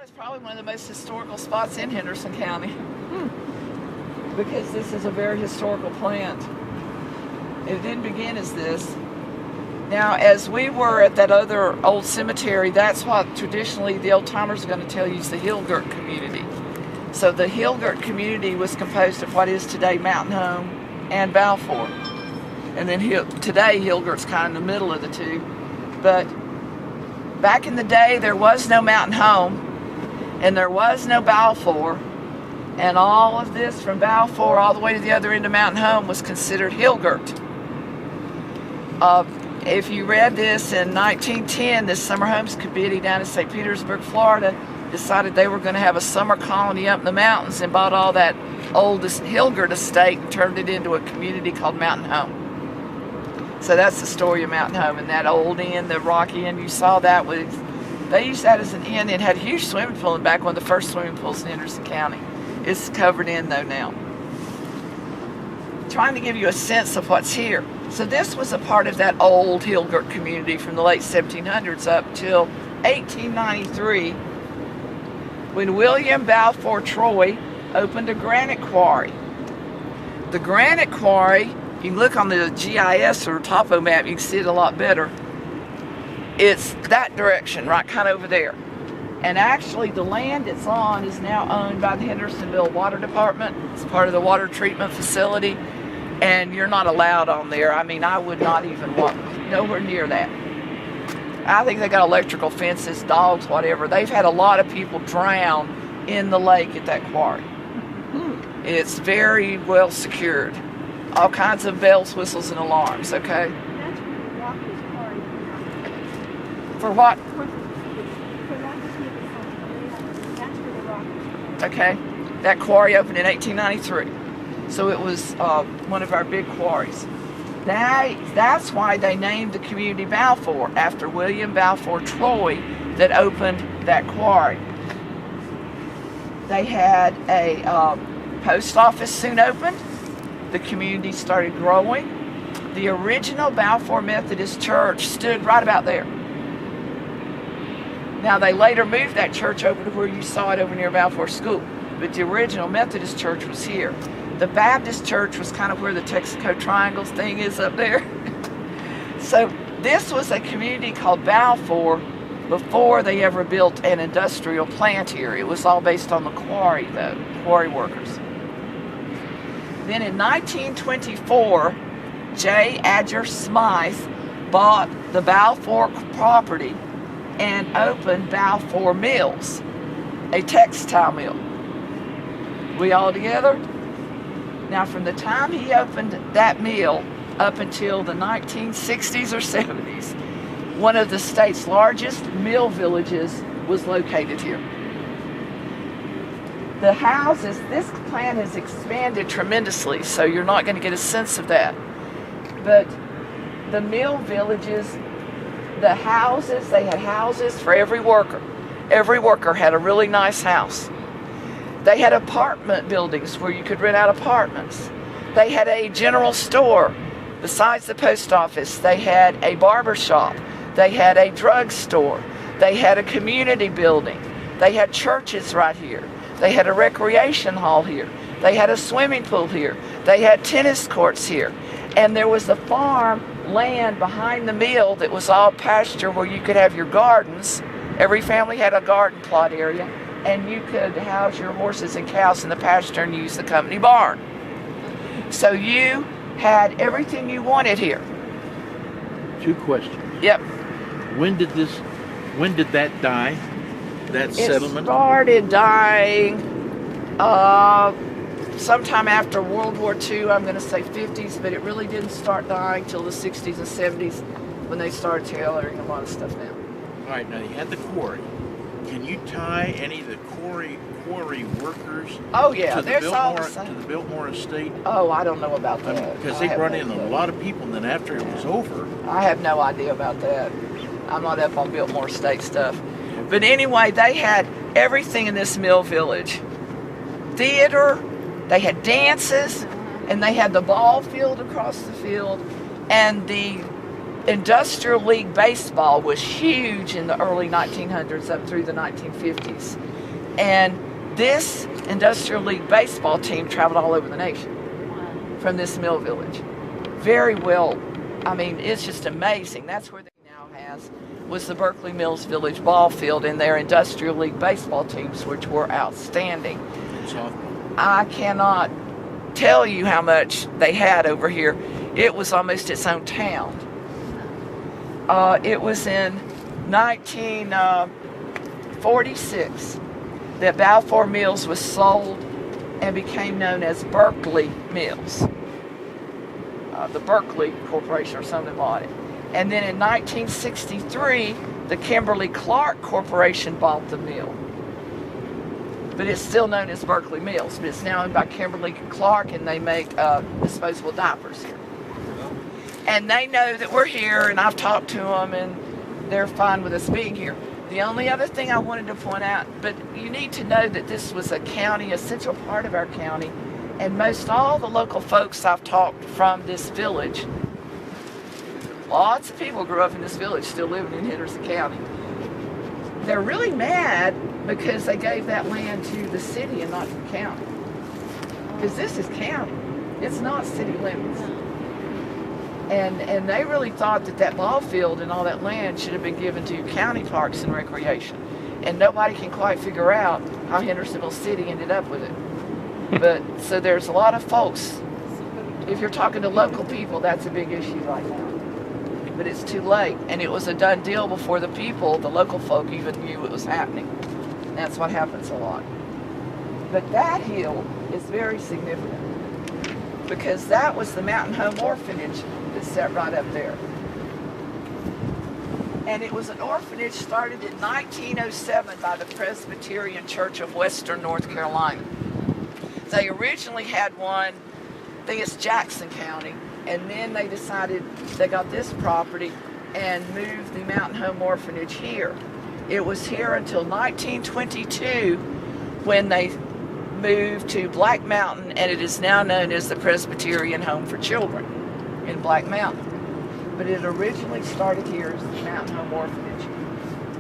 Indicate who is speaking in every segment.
Speaker 1: it's probably one of the most historical spots in Henderson County because this is a very historical plant. It didn't begin as this. Now, as we were at that other old cemetery, that's what traditionally the old timers are going to tell you is the Hillgirt community. So the Hillgirt community was composed of what is today Mountain Home and Balfour. And then today Hillgirt's kind of in the middle of the two. But back in the day, there was no Mountain Home and there was no Balfour. And all of this from Balfour all the way to the other end of Mountain Home was considered Hillgirt. If you read this in 1910, this Summer Homes Committee down in St. Petersburg, Florida, decided they were going to have a summer colony up in the mountains and bought all that old Hillgirt estate and turned it into a community called Mountain Home. So that's the story of Mountain Home. And that old inn, the rocky inn, you saw that was, they used that as an inn. It had a huge swimming pool in back, one of the first swimming pools in Henderson County. It's covered in though now. Trying to give you a sense of what's here. So this was a part of that old Hillgirt community from the late 1700s up till 1893 when William Balfour Troy opened a granite quarry. The granite quarry, you can look on the GIS or topo map, you can see it a lot better. It's that direction, right kind of over there. And actually the land it's on is now owned by the Hendersonville Water Department. It's part of the water treatment facility. And you're not allowed on there. I mean, I would not even walk nowhere near that. I think they got electrical fences, dogs, whatever. They've had a lot of people drown in the lake at that quarry. It's very well secured. All kinds of bells, whistles, and alarms, okay?
Speaker 2: That's where the rock was quarried.
Speaker 1: For what?
Speaker 2: That's where the rock was quarried.
Speaker 1: Okay. That quarry opened in 1893. So it was one of our big quarries. That's why they named the community Balfour, after William Balfour Troy that opened that quarry. They had a post office soon opened. The community started growing. The original Balfour Methodist Church stood right about there. Now they later moved that church over to where you saw it over near Balfour School, but the original Methodist church was here. The Baptist church was kind of where the Texaco Triangles thing is up there. So this was a community called Balfour before they ever built an industrial plant here. It was all based on the quarry, though, quarry workers. Then in 1924, J. Adger Smythe bought the Balfour property and opened Balfour Mills, a textile mill. We all together? Now, from the time he opened that mill up until the 1960s or 70s, one of the state's largest mill villages was located here. The houses, this plant has expanded tremendously, so you're not going to get a sense of that. But the mill villages, the houses, they had houses for every worker. Every worker had a really nice house. They had apartment buildings where you could rent out apartments. They had a general store. Besides the post office, they had a barber shop. They had a drugstore. They had a community building. They had churches right here. They had a recreation hall here. They had a swimming pool here. They had tennis courts here. And there was a farm land behind the mill that was all pasture where you could have your gardens. Every family had a garden plot area. And you could house your horses and cows in the pasture and use the company barn. So you had everything you wanted here.
Speaker 3: 2 questions.
Speaker 1: Yep.
Speaker 3: When did that die? That settlement?
Speaker 1: It started dying sometime after World War II, I'm going to say 50s, but it really didn't start dying till the 60s and 70s when they started tailoring a lot of stuff down.
Speaker 3: All right, now you had the quarry. Can you tie any of the quarry workers to the Biltmore estate?
Speaker 1: Oh, I don't know about that.
Speaker 3: Because they brought in a lot of people, and then after it was over...
Speaker 1: I have no idea about that. I'm not up on Biltmore estate stuff. But anyway, they had everything in this mill village. Theater, they had dances, and they had the ball field across the field, and the Industrial League baseball was huge in the early 1900s up through the 1950s. And this Industrial League baseball team traveled all over the nation from this mill village. Very well, I mean, it's just amazing. That's where they now was the Berkeley Mills Village ball field and their Industrial League baseball teams, which were outstanding. I cannot tell you how much they had over here. It was almost its own town. It was in 1946 that Balfour Mills was sold and became known as Berkeley Mills. The Berkeley Corporation or something bought it. And then in 1963, the Kimberly-Clark Corporation bought the mill. But it's still known as Berkeley Mills, but it's now owned by Kimberly-Clark, and they make disposable diapers here. And they know that we're here, and I've talked to them, and they're fine with us being here. The only other thing I wanted to point out, but you need to know that this was a county, a central part of our county, and most all the local folks I've talked from this village, lots of people grew up in this village still living in Henderson County. They're really mad because they gave that land to the city and not to the county. Because this is county. It's not city limits. And they really thought that ball field and all that land should have been given to county parks and recreation. And nobody can quite figure out how Hendersonville City ended up with it. But so there's a lot of folks, if you're talking to local people, that's a big issue right now. But it's too late, and it was a done deal before the people, the local folk, even knew it was happening. And that's what happens a lot. But that hill is very significant because that was the Mountain Home Orphanage that sat right up there. And it was an orphanage started in 1907 by the Presbyterian Church of Western North Carolina. They originally had one, I think it's Jackson County, and then they decided they got this property and moved the Mountain Home Orphanage here. It was here until 1922 when they moved to Black Mountain, and it is now known as the Presbyterian Home for Children in Black Mountain. But it originally started here as the Mountain Home Orphanage.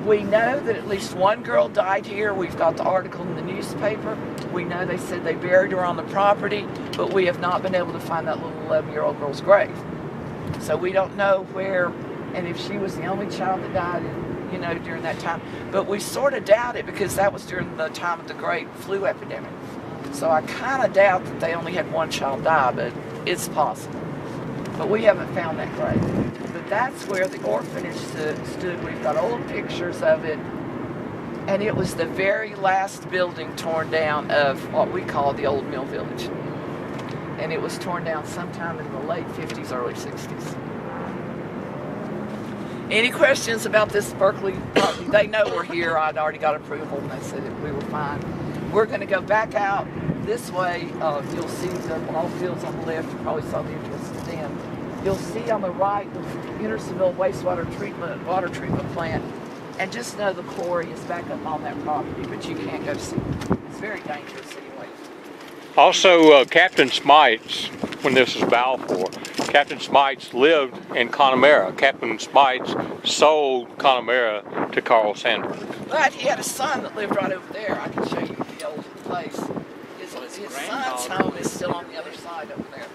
Speaker 1: We know that at least one girl died here. We've got the article in the newspaper. We know they said they buried her on the property, but we have not been able to find that little 11-year-old girl's grave. So we don't know where, and if she was the only child that died, during that time. But we sort of doubt it because that was during the time of the great flu epidemic. So I kind of doubt that they only had one child die, but it's possible. But we haven't found that grave. But that's where the orphanage stood. We've got old pictures of it. And it was the very last building torn down of what we call the old mill village. And it was torn down sometime in the late 50s, early 60s. Any questions about this Berkeley property? They know we're here. I'd already got approval and they said that we were fine. We're going to go back out this way. You'll see the ball fields on the left. You probably saw the entrance then. You'll see on the right the Hendersonville water treatment plant. And just know the quarry is back up on that property, but you can't go see it. It's very dangerous anyway.
Speaker 4: Also, Captain Smites, when this is Balfour, Captain Smites lived in Connemara. Captain Smites sold Connemara to Carl Sandburg.
Speaker 1: But he had a son that lived right over there. I can show you the old place. His son's home is still on the other side over there.